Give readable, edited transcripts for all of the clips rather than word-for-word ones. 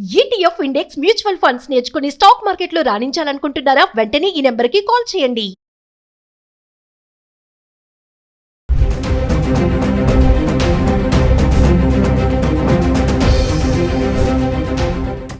ETF index mutual funds నేర్చుకుని stock మార్కెట్లో రాణించాలనుకుంటున్నారా? వెంటనే ఈ నెంబర్కి కాల్ చేయండి.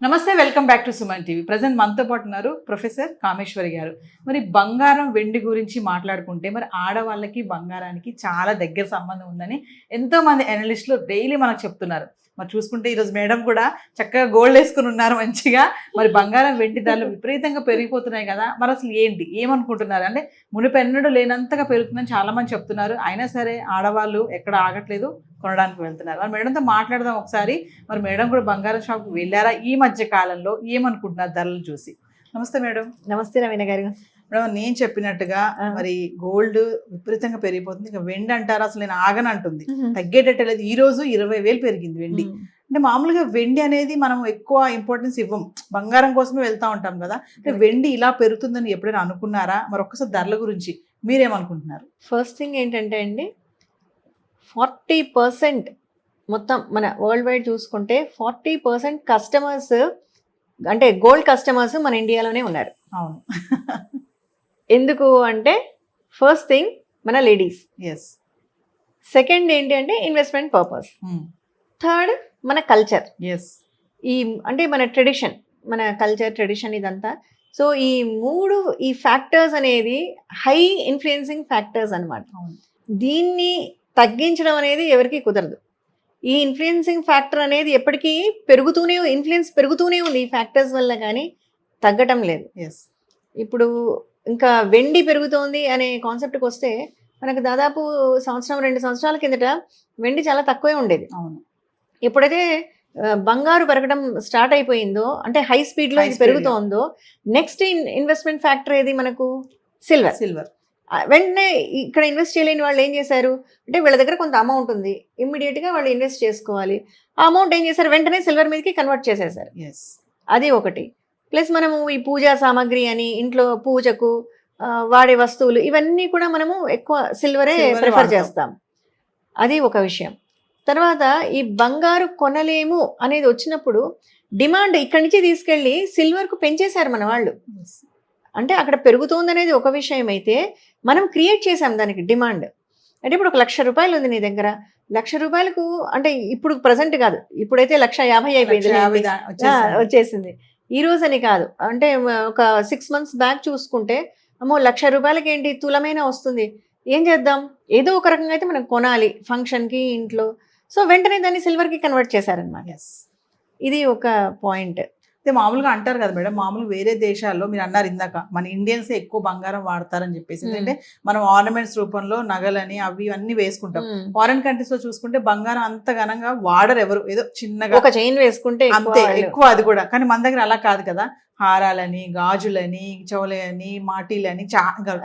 నమస్తే, welcome back to Suman TV. Present మనతో పాటు ఉన్నారు ప్రొఫెసర్ కామేశ్వరి గారు. మరి బంగారం వెండి గురించి మాట్లాడుకుంటే మరి ఆడవాళ్ళకి బంగారానికి చాలా దగ్గర సంబంధం ఉందని ఎంతో మంది అనలిస్టులు డైలీ మనకు చెప్తున్నారు. మరి చూసుకుంటే ఈరోజు మేడం కూడా చక్కగా గోల్డ్ వేసుకుని ఉన్నారు మంచిగా. మరి బంగారం వెండి ధరలు విపరీతంగా పెరిగిపోతున్నాయి కదా, మరి అసలు ఏంటి ఏమనుకుంటున్నారు? అంటే మునిపెన్నడూ లేనంతగా పెరుగుతుందని చాలా మంది చెప్తున్నారు. అయినా సరే ఆడవాళ్ళు ఎక్కడ ఆగట్లేదు, కొనడానికి వెళ్తున్నారు. మరి మేడంతో మాట్లాడదాం ఒకసారి. మరి మేడం కూడా బంగారం షాప్కి వెళ్ళారా ఈ మధ్య కాలంలో? ఏమనుకుంటున్నారు ధరలు చూసి? నమస్తే మేడం. నమస్తే రవీణ గారు. మేడం, నేను చెప్పినట్టుగా మరి గోల్డ్ విపరీతంగా పెరిగిపోతుంది. ఇక వెండి అంటారు అసలు నేను ఆగనంటుంది, తగ్గేటట్టు లేదు. ఈ రోజు 20,000 పెరిగింది వెండి. అంటే మామూలుగా వెండి అనేది మనం ఎక్కువ ఇంపార్టెన్స్ ఇవ్వం, బంగారం కోసమే వెళ్తా ఉంటాం కదా. వెండి ఇలా పెరుగుతుందని ఎప్పుడైనా అనుకున్నారా? మరి ఒక్కసారి ధరల గురించి మీరేమనుకుంటున్నారు? ఫస్ట్ థింగ్ ఏంటంటే అండి, 40% మొత్తం మన వరల్డ్ వైడ్ చూసుకుంటే 40% కస్టమర్స్ అంటే గోల్డ్ కస్టమర్స్ మన ఇండియాలోనే ఉన్నారు. అవును. ఎందుకు అంటే ఫస్ట్ థింగ్ మన లేడీస్, సెకండ్ ఏంటి అంటే ఇన్వెస్ట్మెంట్ పర్పస్, థర్డ్ మన కల్చర్, ఈ అంటే మన ట్రెడిషన్, మన కల్చర్ ట్రెడిషన్ ఇదంతా. సో ఈ ఫ్యాక్టర్స్ అనేది హై ఇన్ఫ్లుయెన్సింగ్ ఫ్యాక్టర్స్ అన్నమాట. దీన్ని తగ్గించడం అనేది ఎవరికి కుదరదు. ఈ ఇన్ఫ్లుయెన్సింగ్ ఫ్యాక్టర్ అనేది ఎప్పటికీ ఇన్ఫ్లుయెన్స్ పెరుగుతూనే ఉంది ఈ ఫ్యాక్టర్స్ వల్ల, కానీ తగ్గటం లేదు. ఇప్పుడు ఇంకా వెండి పెరుగుతోంది అనే కాన్సెప్ట్కి వస్తే మనకు దాదాపు 1-2 సంవత్సరాల కిందట వెండి చాలా తక్కువే ఉండేది. ఎప్పుడైతే బంగారు పెరగడం స్టార్ట్ అయిపోయిందో, అంటే హై స్పీడ్లో ఇది పెరుగుతోందో, నెక్స్ట్ ఇన్వెస్ట్మెంట్ ఫ్యాక్టర్ ఏది మనకు? సిల్వర్. వెంటనే ఇక్కడ ఇన్వెస్ట్ చేయలేని వాళ్ళు ఏం చేశారు అంటే, వీళ్ళ దగ్గర కొంత అమౌంట్ ఉంది, ఇమ్మీడియట్గా వాళ్ళు ఇన్వెస్ట్ చేసుకోవాలి. ఆ అమౌంట్ ఏం చేశారు, వెంటనే సిల్వర్ మీదకి కన్వర్ట్ చేసేసారు. అది ఒకటి. ప్లస్ మనము ఈ పూజా సామాగ్రి అని, ఇంట్లో పూజకు వాడే వస్తువులు, ఇవన్నీ కూడా మనము ఎక్కువ సిల్వరే ప్రిఫర్ చేస్తాం. అది ఒక విషయం. తర్వాత ఈ బంగారు కొనలేము అనేది వచ్చినప్పుడు డిమాండ్ ఇక్కడి నుంచి తీసుకెళ్ళి సిల్వర్కు పెంచేశారు మన వాళ్ళు. అంటే అక్కడ పెరుగుతుంది అనేది ఒక విషయం అయితే, మనం క్రియేట్ చేసాం దానికి డిమాండ్. అంటే ఇప్పుడు 1,00,000 రూపాయలు ఉంది నీ దగ్గర, 1,00,000 రూపాయలకు అంటే ఇప్పుడు ప్రజెంట్ కాదు, ఇప్పుడైతే 1,50,000 అయిపోయింది, వచ్చేసింది. ఈ రోజు అని కాదు, అంటే ఒక 6 months బ్యాక్ చూసుకుంటే అమ్మో 1,00,000 రూపాయలకి ఏంటి తులమైనా వస్తుంది, ఏం చేద్దాం, ఏదో ఒక రకంగా అయితే మనం కొనాలి ఫంక్షన్కి ఇంట్లో. సో వెంటనే దాన్ని సిల్వర్కి కన్వర్ట్ చేశారనమాట. ఇది ఒక పాయింట్. అయితే మామూలుగా అంటారు కదా మేడం, మామూలుగా వేరే దేశాల్లో మీరు అన్నారు ఇందాక, మన ఇండియన్స్ ఎక్కువ బంగారం వాడతారని చెప్పేసి. ఎందుకంటే మనం ఆర్నమెంట్స్ రూపంలో నగలని అవి అన్ని వేసుకుంటాం. ఫారెన్ కంట్రీస్ లో చూసుకుంటే బంగారం అంత ఘనంగా వాడరు ఎవరు, ఏదో చిన్నగా ఒక చైన్ వేసుకుంటే అంతే, ఎక్కువ అది కూడా. కానీ మన దగ్గర అలా కాదు కదా, హారాలని, గాజులని, చౌలని, మాటీలని,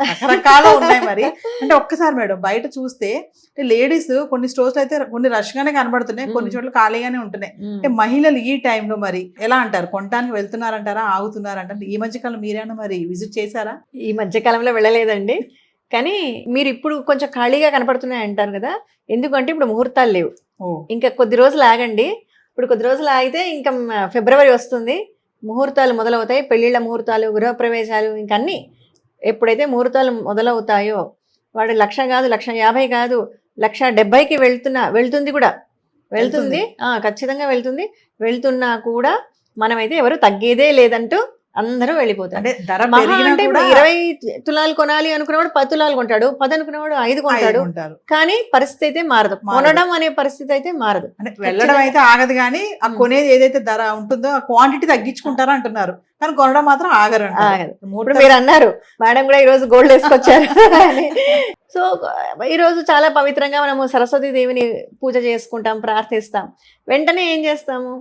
రకరకాల ఉన్నాయి. మరి అంటే ఒక్కసారి మేడం బయట చూస్తే లేడీస్ కొన్ని స్టోర్స్ అయితే కొన్ని రష్ గానే కనబడుతున్నాయి, కొన్ని చోట్ల ఖాళీగానే ఉంటున్నాయి. అంటే మహిళలు ఈ టైంలో మరి ఎలా అంటారు, కొనడానికి వెళ్తున్నారంటారా, ఆగుతున్నారంటారా? ఈ మధ్యకాలంలో మీరేనా మరి విజిట్ చేశారా? ఈ మధ్యకాలంలో వెళ్ళలేదండి, కానీ మీరు ఇప్పుడు కొంచెం ఖాళీగా కనపడుతున్నాయి అంటారు కదా, ఎందుకంటే ఇప్పుడు ముహూర్తాలు లేవు. ఇంకా కొద్ది రోజులు ఆగండి. ఇప్పుడు కొద్ది రోజులు ఆగితే ఇంకా ఫిబ్రవరి వస్తుంది, ముహూర్తాలు మొదలవుతాయి, పెళ్ళిళ్ళ ముహూర్తాలు, గృహప్రవేశాలు, ఇంకన్నీ ఎప్పుడైతే ముహూర్తాలు మొదలవుతాయో వాడు 1,00,000 కాదు, 1,50,000 కాదు, 170,000కి వెళ్తుంది కూడా, వెళ్తుంది, ఖచ్చితంగా వెళ్తున్నా కూడా మనమైతే ఎవరు తగ్గేదే లేదంటూ అందరూ వెళ్ళిపోతారు. అంటే ధర అంటే 20 తులాలు కొనాలి అనుకున్నవాడు 10 తులాలు కొంటాడు, 10 అనుకున్నవాడు 5 కొంటాడు. కానీ పరిస్థితి అయితే మారదు, కొనడం అనే పరిస్థితి అయితే మారదు. అంటే వెళ్ళడం అయితే ఆగదు, కానీ ఆ కొనేది ఏదైతే ధర ఉంటుందో ఆ క్వాంటిటీ తగ్గించుకుంటారా అంటున్నారు, కానీ కొనడం మాత్రం ఆగరు. ఇప్పుడు మీరు అన్నారు మేడం కూడా ఈ రోజు గోల్డ్ వేసుకొచ్చారు. సో ఈ రోజు చాలా పవిత్రంగా మనము సరస్వతీ దేవిని పూజ చేసుకుంటాం, ప్రార్థిస్తాం. వెంటనే ఏం చేస్తాము,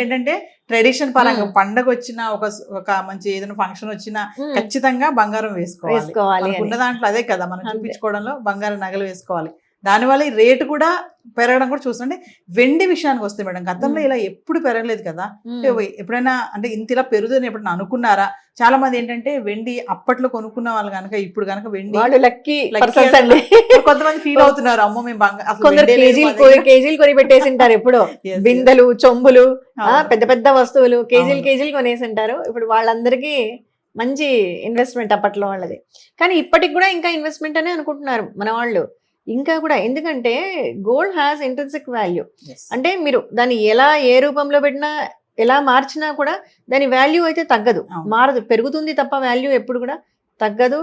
ఏంటంటే ట్రెడిషన్ పరంగా పండగ వచ్చినా ఒక మంచి ఏదైనా ఫంక్షన్ వచ్చినా ఖచ్చితంగా బంగారం వేసుకోవాలి. ఉన్న దాంట్లో అదే కదా మనం చూపించుకోవడంలో బంగారం నగలు వేసుకోవాలి. దానివల్ల ఈ రేటు కూడా పెరగడం కూడా చూస్తుంటే వెండి విషయానికి వస్తే మేడం గతంలో ఇలా ఎప్పుడు పెరగలేదు కదా, అంటే ఎప్పుడైనా అంటే ఇంత ఇలా పెరుగుదని ఎప్పుడైనా అనుకున్నారా? చాలా మంది ఏంటంటే వెండి అప్పట్లో కొనుక్కున్న వాళ్ళు కనుక ఇప్పుడు కనుక వెండి వాళ్ళు లక్కీ కొంతమంది ఫీల్ అవుతున్నారు, అమ్మో మేము కొందరు కేజీలు కొని పెట్టేసి ఉంటారు ఎప్పుడో, బిందెలు చొంబులు పెద్ద పెద్ద వస్తువులు కేజీలు కొనేసి ఉంటారు. ఇప్పుడు వాళ్ళందరికీ మంచి ఇన్వెస్ట్మెంట్ అప్పట్లో వాళ్ళది. కానీ ఇప్పటికి కూడా ఇంకా ఇన్వెస్ట్మెంట్ అనే అనుకుంటున్నారు మన వాళ్ళు ఇంకా కూడా. ఎందుకంటే గోల్డ్ హ్యాస్ ఇంట్రిన్సిక్ వాల్యూ. అంటే మీరు దాన్ని ఎలా ఏ రూపంలో పెట్టినా ఎలా మార్చినా కూడా దాని వాల్యూ అయితే తగ్గదు, మారదు, పెరుగుతుంది తప్ప వాల్యూ ఎప్పుడు కూడా తగ్గదు.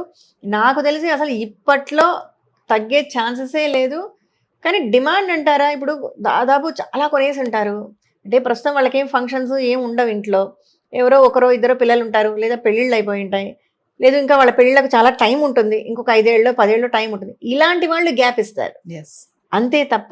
నాకు తెలిసి అసలు ఇప్పట్లో తగ్గే ఛాన్సెసే లేదు. కానీ డిమాండ్ అంటారా, ఇప్పుడు దాదాపు చాలా కొనేసి ఉంటారు. అంటే ప్రస్తుతం వాళ్ళకి ఏం ఫంక్షన్స్ ఏం ఉండవు ఇంట్లో, ఎవరో ఒకరో ఇద్దరు పిల్లలు ఉంటారు, లేదా పెళ్ళిళ్ళు అయిపోయి ఉంటాయి, లేదు ఇంకా వాళ్ళ పెళ్ళిళ్ళకు చాలా టైం ఉంటుంది, ఇంకొక 5 ఏళ్ళు 10 ఏళ్ళు టైం ఉంటుంది. ఇలాంటి వాళ్ళు గ్యాప్ ఇస్తారు అంతే తప్ప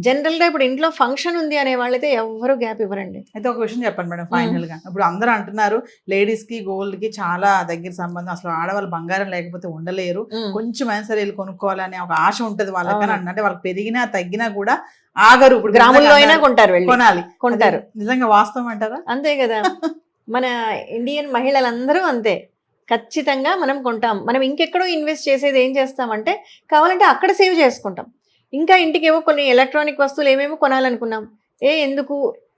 జనరల్గా ఇప్పుడు ఇంట్లో ఫంక్షన్ ఉంది అనే వాళ్ళైతే ఎవరు గ్యాప్ ఇవ్వరండి. అయితే ఒక విషయం చెప్పండి మేడం ఫైనల్ గా, ఇప్పుడు అందరూ అంటున్నారు లేడీస్ కి గోల్డ్ కి చాలా దగ్గర సంబంధం, అసలు ఆడవాళ్ళు బంగారం లేకపోతే ఉండలేరు, కొంచెం అయినా సరే వెళ్ళి కొనుక్కోవాలనే ఒక ఆశ ఉంటది వాళ్ళకని. అంటే వాళ్ళకి పెరిగినా తగ్గినా కూడా ఆగరు, ఇప్పుడు గ్రాముల్లో అయినా కొంటారు, కొంటారు. నిజంగా వాస్తవం అంటారా? అంతే కదా, మన ఇండియన్ మహిళలందరూ అంతే, ఖచ్చితంగా మనం కొంటాం. మనం ఇంకెక్కడో ఇన్వెస్ట్ చేసేది ఏం చేస్తామంటే కావాలంటే అక్కడ సేవ్ చేసుకుంటాం. ఇంకా ఇంటికి ఏవో కొన్ని ఎలక్ట్రానిక్ వస్తువులు ఏమేమో కొనాలనుకున్నాం, ఎందుకు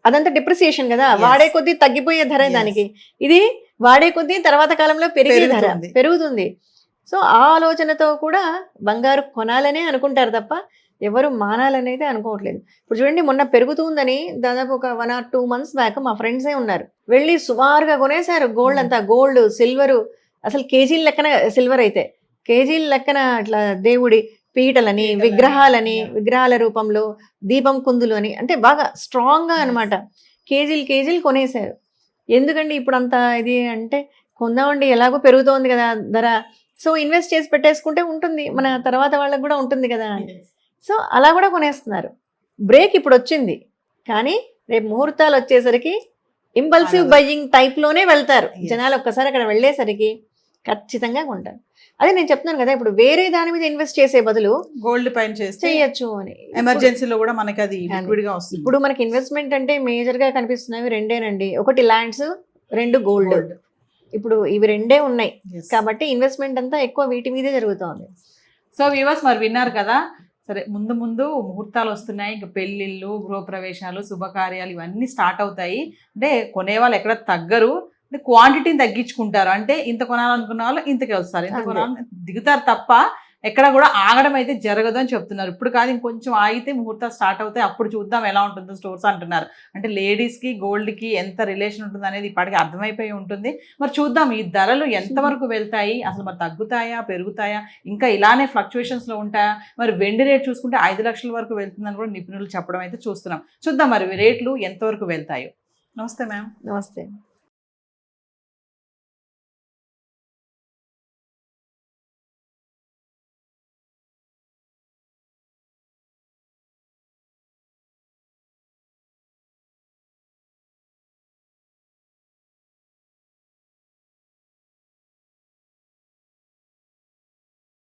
అదంతా డిప్రిసియేషన్ కదా, వాడే కొద్దీ తగ్గిపోయే ధర దానికి, ఇది వాడే కొద్దీ తర్వాత కాలంలో పెరిగే ధర పెరుగుతుంది. సో ఆ ఆలోచనతో కూడా బంగారు కొనాలనే అనుకుంటారు తప్ప ఎవరు మానాలనైతే అనుకోవట్లేదు. ఇప్పుడు చూడండి, మొన్న పెరుగుతుందని దాదాపు ఒక 1 or 2 months బ్యాక్ మా ఫ్రెండ్సే ఉన్నారు, వెళ్ళి సుమారుగా కొనేశారు గోల్డ్ అంతా, గోల్డ్ సిల్వరు, అసలు కేజీల లెక్కన సిల్వర్ అయితే కేజీల లెక్కన ఇట్లా దేవుడి పీటలని విగ్రహాల రూపంలో దీపం కుందులు అని, అంటే బాగా స్ట్రాంగ్గా అనమాట, కేజీలు కొనేశారు. ఎందుకండి ఇప్పుడు అంత ఇది అంటే, కొందామండి ఎలాగో పెరుగుతోంది కదా ధర, సో ఇన్వెస్ట్ చేసి పెట్టేసుకుంటే ఉంటుంది, మన తర్వాత వాళ్ళకి కూడా ఉంటుంది కదా, సో అలా కూడా కొనేస్తున్నారు. బ్రేక్ ఇప్పుడు వచ్చింది, కానీ రేపు ముహూర్తాలు వచ్చేసరికి ఇంపల్సివ్ బయ్యింగ్ టైప్లోనే వెళ్తారు జనాలు. ఒక్కసారి అక్కడ వెళ్ళేసరికి ఖచ్చితంగా కొంటారు. అదే నేను చెప్తున్నాను కదా, ఇప్పుడు వేరే దాని మీద ఇన్వెస్ట్ చేసే బదులు గోల్డ్ పైన చేయొచ్చు అని, ఎమర్జెన్సీలో కూడా మనకి అది లిక్విడ్ గా వస్తుంది. ఇప్పుడు మనకి ఇన్వెస్ట్మెంట్ అంటే మేజర్ గా కనిపిస్తున్నవి రెండేనండి, ఒకటి ల్యాండ్స్, 2 గోల్డ్. ఇప్పుడు ఇవి 2 ఉన్నాయి కాబట్టి ఇన్వెస్ట్మెంట్ అంతా ఎక్కువ వీటి మీదే జరుగుతోంది. సో వ్యూవర్స్ మరి విన్నారు కదా, సరే ముందు ముహూర్తాలు వస్తున్నాయి, ఇంకా పెళ్ళిళ్ళు, గృహప్రవేశాలు, శుభకార్యాలు ఇవన్నీ స్టార్ట్ అవుతాయి. అంటే కొనేవాళ్ళు ఎక్కడ తగ్గరు, అంటే క్వాంటిటీని తగ్గించుకుంటారు. అంటే ఇంత కొనాలనుకున్న వాళ్ళు ఇంతకే వస్తారు, ఇంత కొనాలని దిగుతారు తప్ప ఎక్కడ కూడా ఆగడం అయితే జరగదు అని చెప్తున్నారు. ఇప్పుడు కాదు ఇంకొంచెం ఆగితే ముహూర్తాలు స్టార్ట్ అవుతాయి, అప్పుడు చూద్దాం ఎలా ఉంటుందో స్టోర్స్ అంటున్నారు. అంటే లేడీస్కి గోల్డ్కి ఎంత రిలేషన్ ఉంటుంది అనేది ఇప్పటికి అర్థమైపోయి ఉంటుంది. మరి చూద్దాం ఈ ధరలు ఎంతవరకు వెళ్తాయి, అసలు మరి తగ్గుతాయా పెరుగుతాయా, ఇంకా ఇలానే ఫ్లక్చువేషన్స్లో ఉంటాయా. మరి వెండి రేట్ చూసుకుంటే 5 లక్షల వరకు వెళ్తుందని కూడా నిపుణులు చెప్పడం అయితే చూస్తున్నాం. చూద్దాం మరి రేట్లు ఎంతవరకు వెళ్తాయో. నమస్తే మ్యామ్. నమస్తే.